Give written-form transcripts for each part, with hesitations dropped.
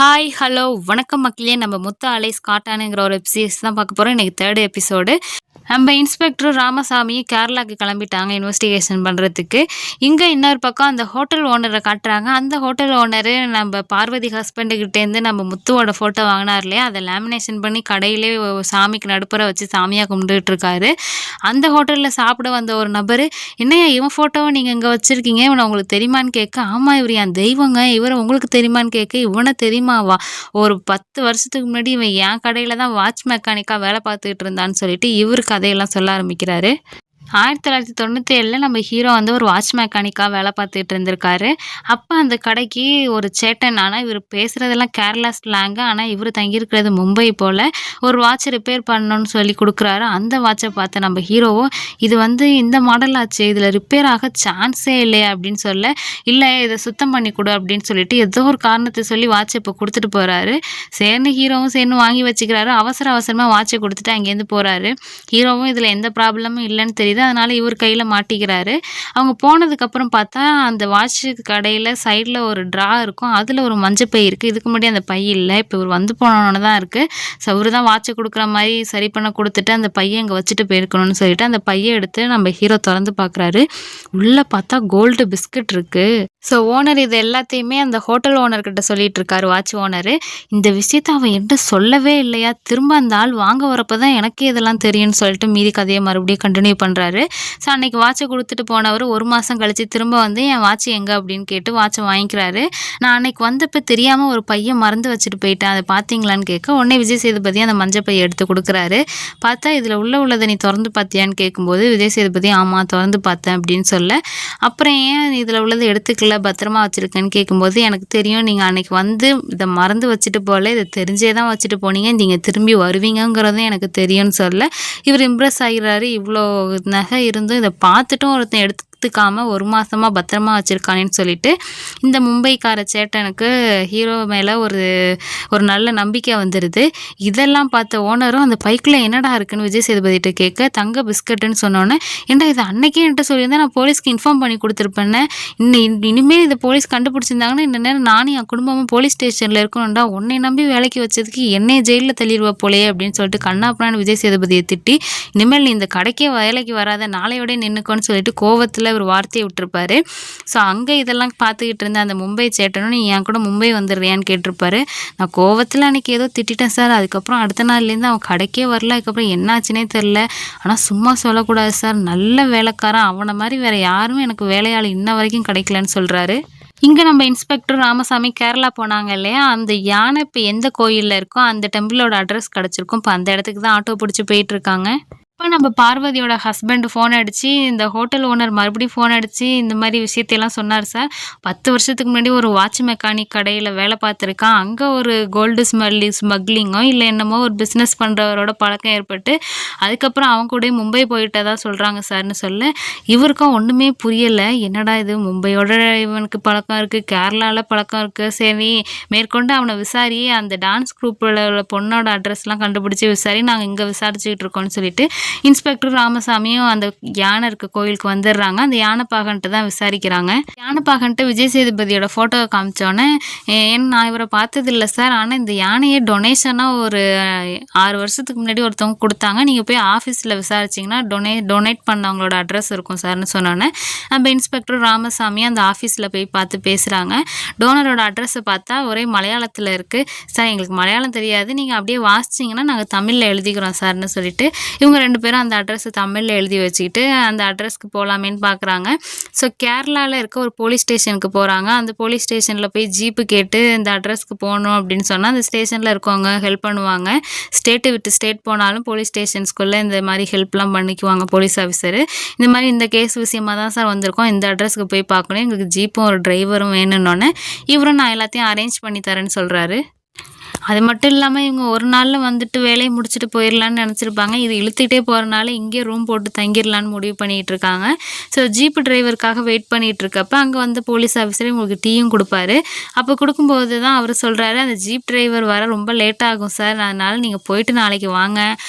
Hi, hello, வணக்கம் மக்களே! நம்ம முத்து அலைஸ் காட்டானுங்கிற ஒரு வெப் சீரிஸ் தான் பார்க்க போறோம். இன்னைக்கு 3 எபிசோடு. நம்ம இன்ஸ்பெக்டரும் ராமசாமியும் கேரளாக்கு கிளம்பிட்டாங்க இன்வெஸ்டிகேஷன் பண்றதுக்கு. இங்க இன்னொரு பக்கம் அந்த ஹோட்டல் ஓனர காட்டுறாங்க. அந்த ஹோட்டல் ஓனரு நம்ம பார்வதி ஹஸ்பண்ட் கிட்டேருந்து நம்ம முத்துவோட ஃபோட்டோ வாங்கினார் இல்லையா? அத லேமினேஷன் பண்ணி கடையிலே சாமிக்கு நடுப்புற வச்சு சாமியா கும்பிட்டுட்டு இருக்காரு. அந்த ஹோட்டல்ல சாப்பிட வந்த ஒரு நபரு, "என்னய்யா இவன் ஃபோட்டோவ நீங்க இங்க வச்சிருக்கீங்க? இவன உங்களுக்கு தெரியுமான்னு?" கேட்க, "ஆமா இவரு என் தெய்வங்க. இவர உங்களுக்கு தெரியுமான்னு?" கேட்க, "இவன தெரியுமாவா? ஒரு 10 வருஷத்துக்கு முன்னாடி இவன் என் கடையில தான் வாட்ச் மெக்கானிக்கா வேலை பார்த்துக்கிட்டு இருந்தான்னு" சொல்லிட்டு இவரு கதையெல்லாம் சொல்ல ஆரம்பிக்கிறாரு. 1997ல நம்ம ஹீரோ வந்து ஒரு வாட்ச் மெக்கானிக்கா வேலை பார்த்துட்டு இருந்திருக்காரு. அப்ப அந்த கடைக்கு ஒரு சேட்டன், ஆனா இவரு பேசுறதெல்லாம் கேரளா ஸ்லாங்கு. ஆனா இவரு தங்கியிருக்கிறது மும்பை போல. ஒரு வாட்ச் ரிப்பேர் பண்ணணும்னு சொல்லி குடுக்குறாரு. அந்த வாட்ச பார்த்த நம்ம ஹீரோவும், "இது வந்து இந்த மாடல் ஆச்சே, இதுல ரிப்பேர் ஆக சான்ஸே இல்லையே" அப்படின்னு சொல்ல, "இல்ல இத சுத்தம் பண்ணி குடு" அப்படின்னு சொல்லிட்டு ஏதோ ஒரு காரணத்த சொல்லி வாட்ச இப்ப குடுத்துட்டு போறாரு. சரின்னு ஹீரோவும் சரின்னு வாங்கி வச்சுக்கிறாரு. அவசர அவசரமா வாட்ச குடுத்துட்டு அங்கேருந்து போறாரு. ஹீரோவும் இதுல எந்த ப்ராப்ளமும் இல்லன்னு தெரியுது. அதனால இவர் கையில மாட்டிக்கிறாரு. அவங்க போனதுக்கப்புறம் பார்த்தா, அந்த வாட்ச் கடையில சைடுல ஒரு ட்ரா இருக்கும். அதுல ஒரு மஞ்ச பை இருக்கு. இதுக்கு முன்னாடி அந்த பை இல்ல. இப்ப இவர் வந்து போனோன தான் இருக்கு. இவரு தான் வாட்ச குடுக்குற மாரி சரி பண்ண குடுத்துட்டு, அந்த பைய இங்க வச்சுட்டு போயிருக்கணும்னு சொல்லிட்டு, அந்த பைய எடுத்து நம்ம ஹீரோ தொறந்து பார்க்குறாரு. உள்ள பார்த்தா கோல்டு பிஸ்கட் இருக்கு. ஓனர் இது எல்லாத்தையுமே அந்த ஹோட்டல் ஓனர் கிட்ட சொல்லிட்டு இருக்காரு, வாட்ச் ஓனரு. "இந்த விஷயத்த அவன் என்ட்ட சொல்லவே இல்லையா? திரும்ப அந்த ஆள் வாங்க வரப்ப தான் எனக்கே இதெல்லாம் தெரியும்னு" சொல்லிட்டு மீதி கதைய மறுபடியும் கன்டின்யூ பண்றாரு. அன்னைக்கு வாட்ச குடுத்துட்டு போனவரு 1 மாசம் கழிச்சு திரும்ப வந்து, "என் வாட்ச் எங்க?" அப்படின்னு கேட்டு வாட்ச வாங்கிக்கிறாரு. "நான் அன்னைக்கு வந்தப்ப தெரியாம ஒரு பைய மறந்து வச்சுட்டு போயிட்டேன். அத பார்த்தீங்களான்னு?" கேட்க, உடனே விஜய் சேதுபதி அந்த மஞ்ச பைய எடுத்து குடுக்குறாரு. பார்த்தா, "இதுல உள்ளத நீ தொறந்து பார்த்தியான்னு?" கேட்கும்போது, விஜய் சேதுபதி, "ஆமா தொறந்து பார்த்தேன்" அப்படின்னு சொல்ல, "அப்புறம் ஏன் இதுல உள்ளத எடுத்துக்கல, பத்திரமா வச்சிருக்கேன்னு?" கேட்கும்போது, "எனக்கு தெரியும் நீங்க அன்னைக்கு வந்து இத மறந்து வச்சுட்டு போல. இத தெரிஞ்சே தான் வச்சுட்டு போனீங்க. நீங்க திரும்பி வருவீங்கங்கிறதும் எனக்கு தெரியும்னு" சொல்ல, இவர் இம்ப்ரெஸ் ஆகிறாரு. இவ்ளோ நகை இருந்தும் இத பார்த்துட்டும் ஒருத்தன் எடுத்துக்காம 1 மாசமா பத்திரமா வச்சிருக்கானேன்னு சொல்லிட்டு, இந்த மும்பைக்கார சேட்டனுக்கு ஹீரோ மேல ஒரு ஒரு நல்ல நம்பிக்கை வந்துருது. இதெல்லாம் பார்த்த ஓனரும், "அந்த பைக்குள்ள என்னடா இருக்குன்னு?" விஜய் சேதுபதிட்ட கேட்க, "தங்க பிஸ்கட்டுன்னு" சொன்னோனே, "ஏன்டா இத அன்னைக்கே என்ட்ட சொல்லியிருந்தா நான் போலீஸ்க்கு இன்ஃபார்ம் பண்ணி குடுத்துருப்பேனே. இனிமே இத போலீஸ் கண்டுபிடிச்சிருந்தாங்கன்னா, இந்த நேரம் நானும் என் குடும்பமும் போலீஸ் ஸ்டேஷன்ல இருக்கணும்டா. உன்னைய நம்பி வேலைக்கு வச்சதுக்கு என்னைய ஜெயில்ல தள்ளிருவ போலயே" அப்படின்னு சொல்லிட்டு கண்ணாபின்னான்னு விஜய் சேதுபதிய திட்டி, "இனிமேல் நீ இந்த கடைக்கே வேலைக்கு வராத, நாளையோட நின்னுக்கோன்னு" சொல்லிட்டு கோவத்துல ஒரு வார்த்தைய விட்டுருப்பாரு. அங்க இதெல்லாம் பார்த்துக்கிட்டு இருந்த அந்த மும்பை சேட்டனும், "நீ என் கூட மும்பை வந்துடுறியான்னு?" கேட்டிருப்பாரு. "நான் கோவத்துல அன்னைக்கு ஏதோ திட்டிட்டேன் சார். அதுக்கப்புறம் அடுத்த நாள்லேருந்து அவன் கடைக்கே வரல. அதுக்கப்புறம் என்னாச்சுன்னே தெரியல. ஆனா சும்மா சொல்லக்கூடாது சார். நல்ல வேலைக்காரன். அவன மாரி வேற யாரும் எனக்கு வேலையாள் இன்ன வரைக்கும் கிடைக்கலன்னு" சொல்றாரு. இங்க நம்ம இன்ஸ்பெக்டர் ராமசாமி கேரளா போனாங்க இல்லையா? அந்த யானை இப்ப எந்த கோயில்ல இருக்கோ, அந்த டெம்பிளோட அட்ரஸ் கிடைச்சிருக்கும். இப்ப அந்த இடத்துக்கு தான் ஆட்டோ புடிச்சு போயிட்டு இருக்காங்க. இப்ப நம்ம பார்வதியோட ஹஸ்பண்ட் ஃபோன் அடிச்சு, இந்த ஹோட்டல் ஓனர் மறுபடியும் ஃபோன் அடிச்சு, இந்த மாரி விஷயத்தையெல்லாம் சொன்னாரு சார். 10 வருஷத்துக்கு முன்னாடி ஒரு வாட்ச் மெக்கானிக் கடையில வேலை பார்த்துருக்கான். அங்க ஒரு கோல்டு ஸ்மக்லிங்கோ இல்ல என்னமோ ஒரு பிசினஸ் பண்றவரோட பழக்கம் ஏற்பட்டு, அதுக்கப்புறம் அவன் கூடயே மும்பை போயிட்டதா சொல்றாங்க சார்ன்னு சொல்ல, இவருக்கும் ஒண்ணுமே புரியல. என்னடா இது மும்பையோட இவனுக்கு பழக்கம் இருக்கு, கேரளால பழக்கம் இருக்கு. சரி மேற்கொண்டு அவன விசாரி, அந்த டான்ஸ் குரூப்ல உள்ள பொண்ணோட அட்ரஸ்லாம் கண்டுபிடிச்சு விசாரி, நாங்க இங்க விசாரிச்சுக்கிட்டு இருக்கோம்னு சொல்லிட்டு இன்ஸ்பெக்டர் ராமசாமியும் அந்த யானை இருக்க கோயிலுக்கு வந்துடுறாங்க. அந்த யானைப்பாகன்ட்ட தான் விசாரிக்கிறாங்க. யானைப்பாகன்ட்ட விஜய் சேதுபதியோட ஃபோட்டோவ காமிச்சோன்னே, நான் இவர பார்த்ததில்ல சார். ஆனா இந்த யானைய டொனேஷனா ஒரு 6 வருஷத்துக்கு முன்னாடி ஒருத்தவங்க குடுத்தாங்க. நீங்க போய் ஆஃபீஸ்ல விசாரிச்சீங்கன்னா டொனேட் பண்ணவங்களோட அட்ரஸ் இருக்கும் சார்ன்னு சொன்னோன்னே, நம்ம இன்ஸ்பெக்டர் ராமசாமி அந்த ஆஃபீஸ்ல போய் பார்த்து பேசுறாங்க. டோனரோட அட்ரஸ பார்த்தா ஒரே மலையாளத்துல இருக்கு. "சார் எங்களுக்கு மலையாளம் தெரியாது. நீங்க அப்படியே வாசிச்சீங்கன்னா நாங்க தமிழ்ல எழுதிக்கிறோம் சார்ன்னு" சொல்லிட்டு, இவங்க 2 பேரும் அந்த அட்ரஸ தமிழ்ல எழுதி வச்சுக்கிட்டு அந்த அட்ரஸ்க்கு போலாமேன்னு பார்க்குறாங்க. கேரளால இருக்க ஒரு போலீஸ் ஸ்டேஷனுக்கு போறாங்க. அந்த போலீஸ் ஸ்டேஷன்ல போய் ஜீப்பு கேட்டு இந்த அட்ரஸ்க்கு போணும் அப்படின்னு சொன்னா, அந்த ஸ்டேஷன்ல இருக்கவங்க ஹெல்ப் பண்ணுவாங்க. ஸ்டேட்ட விட்டு ஸ்டேட் போனாலும் போலீஸ் ஸ்டேஷன்ஸ்குள்ள இந்த மாரி ஹெல்ப்லாம் பண்ணிக்குவாங்க போலீஸ் ஆஃபீசரு. இந்த மாரி "இந்த கேஸ் விஷயமா தான் சார் வந்திருக்கோம். இந்த அட்ரஸ்க்கு போய் பார்க்கணும். எங்களுக்கு ஜீப்பும் ஒரு டிரைவரும் வேணும்னோன்னே, இவரும் "நான் எல்லாத்தையும் அரேஞ்ச் பண்ணி தரேன்னு" சொல்றாரு. அது மட்டும் இல்லாம இவங்க ஒரு நாள்ல வந்துட்டு வேலைய முடிச்சுட்டு போயிரலான்னு நெனச்சிருப்பாங்க. இது இழுத்துக்கிட்டே போறனால இங்கேயே ரூம் போட்டு தங்கிரலான்னு முடிவு பண்ணிட்டு இருக்காங்க. ஸோ ஜீப் டிரைவருக்காக வெயிட் பண்ணிட்டு இருக்கப்ப, அங்க வந்து போலீஸ் ஆஃபீசர் இவங்களுக்கு டீயும் குடுப்பாரு. அப்ப குடுக்கும்போது தான் அவரு சொல்றாரு, "அந்த ஜீப் டிரைவர் வர ரொம்ப லேட் ஆகும் சார். அதனால நீங்க போயிட்டு நாளைக்கு வாங்க.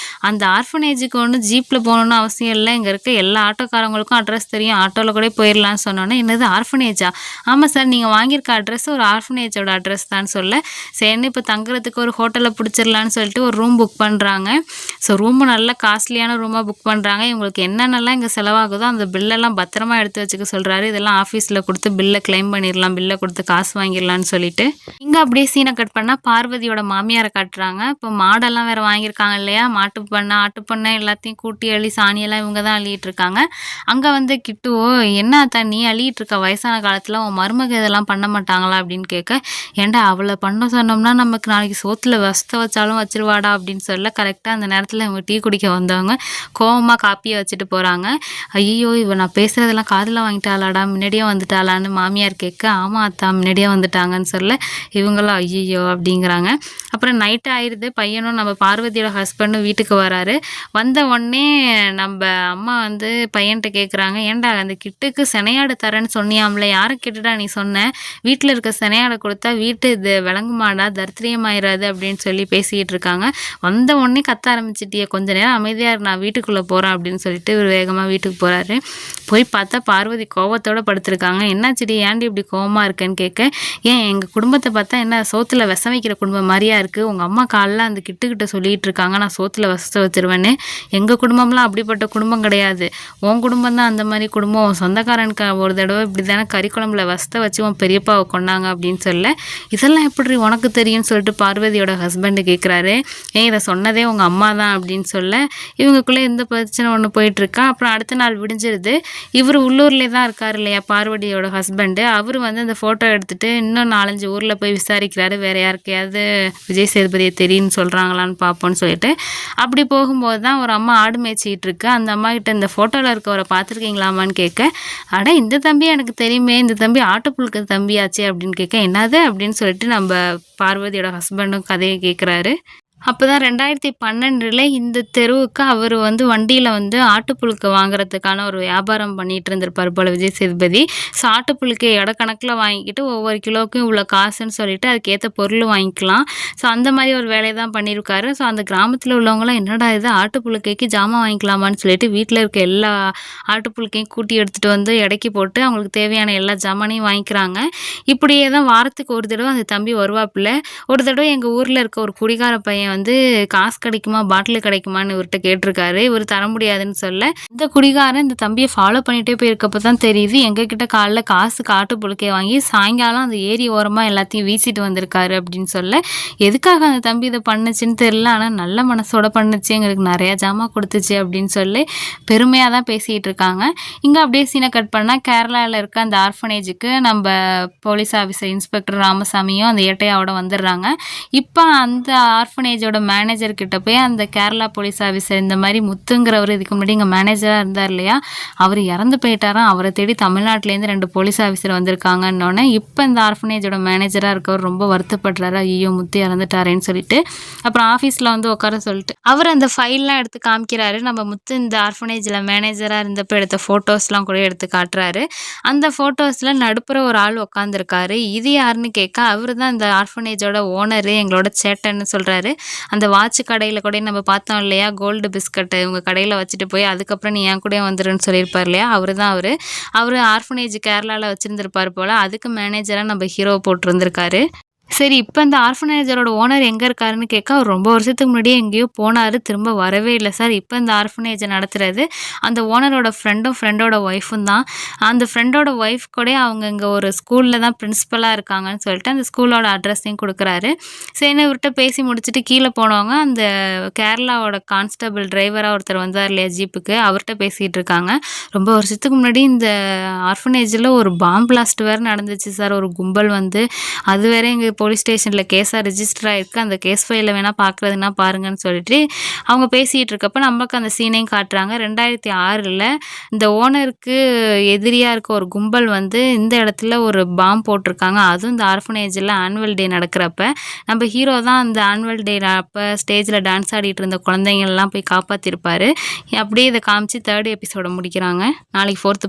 அந்த ஆர்ஃபனேஜுக்கு ஒண்ணும் ஜீப்ல போகணும்னு அவசியம் இல்ல. இங்க இருக்க எல்லா ஆட்டோக்காரங்களுக்கும் அட்ரஸ் தெரியும். ஆட்டோல கூட போயிரலாம்னு" சொன்னோனே, "என்னது ஆர்ஃபனேஜா?" "ஆமா சார். நீங்க வாங்கியிருக்க அட்ரஸ் ஒரு ஆர்ஃபனேஜோட அட்ரஸ் தான்னு" சொல்ல, சரின்னு இப்ப தங்குறதுக்கு ஒரு ஹோட்டல்ல புடிச்சிரலான்னு சொல்லிட்டு ஒரு ரூம் புக் பண்றாங்க. ஸோ ரூம் நல்ல காஸ்ட்லியான ரூமா புக் பண்றாங்க. இவங்களுக்கு என்னென்னலாம் இங்க செலவாகுதோ அந்த பில்லெல்லாம் பத்திரமா எடுத்து வச்சுக்க சொல்றாரு. இதெல்லாம் ஆஃபீஸ்ல குடுத்து பில்ல கிளைம் பண்ணிரலாம். பில்ல குடுத்து காசு வாங்கிரலான்னு சொல்லிட்டு. இங்க அப்படியே சீன கட் பண்ணா பார்வதியோட மாமியார காட்டுறாங்க. இப்போ மாடெல்லாம் வேற வாங்கியிருக்காங்க இல்லையா? மாட்டு பண்ணை, ஆட்டு பண்ணை எல்லாத்தையும் கூட்டி அள்ளி சாணியெல்லாம் இவங்க தான் அள்ளிட்டு இருக்காங்க. அங்க வந்து கிட்டு, "ஓ என்ன ஆத்தா நீ அள்ளிட்டு இருக்க? வயசான காலத்துல உன் மருமக இதெல்லாம் பண்ண மாட்டாங்களா?" அப்படின்னு கேட்க, "ஏன்டா அவள பண்ண சொன்னோம்னா நமக்கு நாளைக்கு சோத்துல விஷத்த வச்சாலும் வச்சிருவாடா" அப்படின்னு சொல்ல, கரெக்டா அந்த நேரத்துல இவங்க டீ குடிக்க வந்தவங்க கோவமா காப்பிய வச்சுட்டு போறாங்க. "ஐயையோ! இவ நான் பேசுறதெல்லாம் காதுல வாங்கிட்டாளாடா? முன்னாடியே வந்துட்டாளான்னு" மாமியார் கேட்க, "ஆமா அத்தா முன்னாடியே வந்துட்டாங்கன்னு" சொல்ல, இவங்களும் "ஐயையோ!" அப்படிங்கிறாங்க. அப்புறம் நைட் ஆயிருது. பையனும் நம்ம பார்வதியோட ஹஸ்பண்டும் வீட்டுக்கு வராரு. வந்த உடனே நம்ப அம்மா வந்து பையன்ட்ட கேட்குறாங்க, "ஏன்டா அந்த கிட்டுக்கு சினையாடு தரேன்னு சொன்னியாம்ல, யார கேட்டுடா நீ சொன்ன? வீட்ல இருக்க சினையாட குடுத்தா வீட்டு இது விளங்குமாடா? தரித்திரியமாயிராது" அப்படின்னு சொல்லி பேசிக்கிட்டு இருக்காங்க. வந்த உடனே கத்த ஆரம்பிச்சிட்டியே, கொஞ்ச நேரம் அமைதியா இரு, நான் வீட்டுக்குள்ள போறேன் அப்படின்னு சொல்லிட்டு இவரு வேகமா வீட்டுக்கு போறாரு. போய் பார்த்தா பார்வதி கோவத்தோட படுத்திருக்காங்க. "என்னாச்சுடி? ஏன்டி இப்படி கோவமா இருக்கன்னு?" கேட்க, "ஏன் எங்க குடும்பத்த பார்த்தா என்ன சோத்துல விஷம் வைக்கிற குடும்பம் மாரியா இருக்கு? உங்க அம்மா காலைல அந்த கிட்டுக்கிட்ட சொல்லிட்டு இருக்காங்க, நான் சோத்துல விஷத்த வச்சுருவேன்னு. எங்க குடும்பம்லாம் அப்படிப்பட்ட குடும்பம் கிடையாது. உன் குடும்பம் தான் அந்த மாரி குடும்பம். உன் சொந்தக்காரனுக்கு ஒரு தடவ இப்படிதானே கறி குழம்புல விஷத்த வச்சு உன் பெரியப்பாவ கொன்னாங்க" அப்படின்னு சொல்ல, "இதெல்லாம் எப்படி உனக்கு தெரியும்னு?" சொல்லிட்டு பார்வதியோட ஹஸ்பண்ட் கேட்குறாரு. "ஏன் இத சொன்னதே உங்க அம்மா தான்" அப்படின்னு சொல்ல, இவங்களுக்குள்ள இந்த பிரச்சனை ஒண்ணு போயிட்டு இருக்கா. அப்புறம் அடுத்த நாள் விடிஞ்சிருது. இவரு உள்ளூர்லயே தான் இருக்காரு இல்லையா, பார்வதியோட ஹஸ்பண்ட். அவரு வந்து அந்த ஃபோட்டோ எடுத்துட்டு இன்னும் 4, 5 ஊர்ல போய் விசாரிக்கிறாரு. வேற யாருக்கையாவது விஜய் சேதுபதிய தெரியும்னு சொல்றாங்களான்னு பார்ப்போம்ன்னு சொல்லிட்டு. அப்படி போகும்போது தான் ஒரு அம்மா ஆடு மேய்ச்சிட்டு இருக்கு. அந்த அம்மாகிட்ட, "இந்த ஃபோட்டோல இருக்கவர பார்த்துருக்கீங்களாம்மான்னு?" கேட்க, "அட இந்த தம்பி எனக்கு தெரியுமே, இந்த தம்பி ஆட்டுப்புழுக்க தம்பியாச்சே" அப்படின்னு கேட்க, "என்னது?" அப்படின்னு சொல்லிட்டு நம்ம பார்வதியோட ஹஸ்பண்டும் கதைய கேட்குறாரு. அப்பதான் 2012ல இந்த தெருவுக்கு அவரு வந்து வண்டியில வந்து ஆட்டுப்புழுக்க வாங்குறதுக்கான ஒரு வியாபாரம் பண்ணிட்டு இருந்திருப்பாரு போல விஜய் சேதுபதி. ஸோ ஆட்டுப்புழுக்க எடக்கணக்குல வாங்கிக்கிட்டு ஒவ்வொரு கிலோவுக்கும் இவ்வளோ காசுன்னு சொல்லிட்டு அதுக்கேத்த பொருள் வாங்கிக்கலாம். ஸோ அந்த மாரி ஒரு வேலைய தான் பண்ணியிருக்காரு. ஸோ அந்த கிராமத்துல உள்ளவங்கலாம், "என்னடா இது ஆட்டுப்புழுக்கைக்கு ஜாமான் வாங்கிக்கலாமான்னு" சொல்லிட்டு வீட்ல இருக்க எல்லா ஆட்டுப்புழுக்கையும் கூட்டி எடுத்துட்டு வந்து எடைக்கு போட்டு அவங்களுக்கு தேவையான எல்லா ஜாமானையும் வாங்கிக்கிறாங்க. இப்படியே தான் வாரத்துக்கு ஒரு தடவ அந்த தம்பி வருவாப்புல. ஒரு தடவ எங்க ஊர்ல இருக்க ஒரு குடிகார பையன் வந்து காசு கிடைக்குமா, பாட்டில் கிடைக்குமான்னு இவர்ட்ட கேட்டிருக்காரு. இவரு தர முடியாதுன்னு சொல்ல, இந்த குடிகாரன் இந்த தம்பிய ஃபாலோ பண்ணிட்டே போயிருக்கப்ப தான் தெரியுது, எங்ககிட்ட காலைல காசுக்கு ஆட்டு புழுக்கைய வாங்கி சாயங்காலம் அந்த ஏரி ஓரமா எல்லாத்தையும் வீசிட்டு வந்திருக்காரு அப்படின்னு சொல்ல, எதுக்காக அந்த தம்பி இத பண்ணுச்சுன்னு தெரியல. ஆனா நல்ல மனசோட பண்ணுச்சு, எங்களுக்கு நெறைய ஜாமான் குடுத்துச்சு அப்படின்னு சொல்லி பெருமையா தான் பேசிட்டு இருக்காங்க. இங்க அப்படியே சீன கட் பண்ணா கேரளால இருக்க அந்த ஆர்ஃபனேஜுக்கு நம்ப போலீஸ் ஆஃபீசர் இன்ஸ்பெக்டர் ராமசாமியும் அந்த ஏட்டையாவோட வந்துடுறாங்க. இப்ப அந்த ஆர்ஃபனேஜோட மேனேஜர் கிட்ட போய் அந்த கேரளா போலீஸ் ஆஃபீசர், இந்த மாதிரி முத்துங்கிறவர் இதுக்கு முன்னாடி இங்க மேனேஜரா இருந்தார் இல்லையா, அவர் இறந்து போயிட்டாராம். அவரை தேடி தமிழ்நாட்டிலேருந்து 2 போலீஸ் ஆஃபீசர் வந்திருக்காங்கன்னோடனே, இப்ப இந்த ஆர்ஃபனேஜோட மேனேஜரா இருக்கவர் ரொம்ப வருத்தப்படுறாரு. ஐயோ முத்து இறந்துட்டாரேன்னு சொல்லிட்டு. அப்புறம் ஆஃபீஸ்ல வந்து உட்கார சொல்லிட்டு அவர் அந்த ஃபைல்லாம் எடுத்து காமிக்கிறாரு. நம்ம முத்து இந்த ஆர்ஃபனேஜ்ல மேனேஜரா இருந்தப்ப எடுத்த ஃபோட்டோஸ்லாம் கூட எடுத்து காட்டுறாரு. அந்த ஃபோட்டோஸ்ல நடுப்புற ஒரு ஆள் உட்காந்துருக்காரு. இது யாருன்னு கேட்க, அவரு தான் இந்த ஆர்ஃபனேஜோட ஓனரு, எங்களோட சேட்டன்னு சொல்றாரு. அந்த வாட்ச் கடையில கூட நம்ம பார்த்தோம் இல்லையா, கோல்டு பிஸ்கட் இவங்க கடையில வச்சுட்டு போய் அதுக்கப்புறம் நீ என் கூடயே வந்துருன்னு சொல்லியிருப்பார் இல்லையா, அவரு தான் அவரு. அவரு ஆர்ஃபனேஜ் கேரளால வச்சிருந்திருப்பாரு போல. அதுக்கு மேனேஜரா நம்ம ஹீரோ போட்டிருந்திருக்காரு. சரி, இப்ப இந்த ஆர்ஃபனேஜரோட ஓனர் எங்க இருக்காருன்னு கேட்க, அவர் ரொம்ப வருஷத்துக்கு முன்னாடியே எங்கேயோ போனாரு. திரும்ப வரவே இல்ல சார். இப்ப இந்த ஆர்ஃபனேஜ நடத்துறது அந்த ஓனரோட ஃப்ரெண்டும், ஃப்ரெண்டோட ஒய்ஃபும் தான். அந்த ஃப்ரெண்டோட ஒய்ஃப் கூட அவங்க இங்க ஒரு ஸ்கூல்ல தான் பிரின்சிபலா இருக்காங்கன்னு சொல்லிட்டு அந்த ஸ்கூலோட அட்ரஸையும் குடுக்குறாரு. சரின்னு இவர்ட்ட பேசி முடிச்சுட்டு கீழ போனவங்க, அந்த கேரளாவோட கான்ஸ்டபிள் டிரைவரா ஒருத்தர் வந்தார் இல்லையா ஜீப்புக்கு, அவர்ட்ட பேசிட்டு இருக்காங்க. "ரொம்ப வருஷத்துக்கு முன்னாடி இந்த ஆர்ஃபனேஜ்ல ஒரு பாம் பிளாஸ்ட் வேற நடந்துச்சு சார். ஒரு கும்பல் வந்து அது வேற எங்க போலீஸ் ஸ்டேஷனில் கேஸாக ரிஜிஸ்டர் ஆகிருக்கு, அந்த கேஸ் ஃபைலில் வேணால் பார்க்குறதுனா பாருங்கன்னு சொல்லிட்டு அவங்க பேசிகிட்டு இருக்கப்போ நமக்கு அந்த சீனையும் காட்டுறாங்க. 2006ல் இந்த ஓனருக்கு எதிரியாக இருக்க ஒரு கும்பல் வந்து இந்த இடத்துல ஒரு பாம் போட்டிருக்காங்க. அதுவும் இந்த ஆர்ஃபனேஜில் ஆனுவல் டே நடக்கிறப்ப நம்ம ஹீரோ தான் அந்த ஆனுவல் டே அப்போ ஸ்டேஜில் டான்ஸ் ஆடிட்டு இருந்த குழந்தைங்கள்லாம் போய் காப்பாற்றிருப்பாரு. அப்படியே இதை காமிச்சு 3rd எபிசோட முடிக்கிறாங்க. நாளைக்கு 4th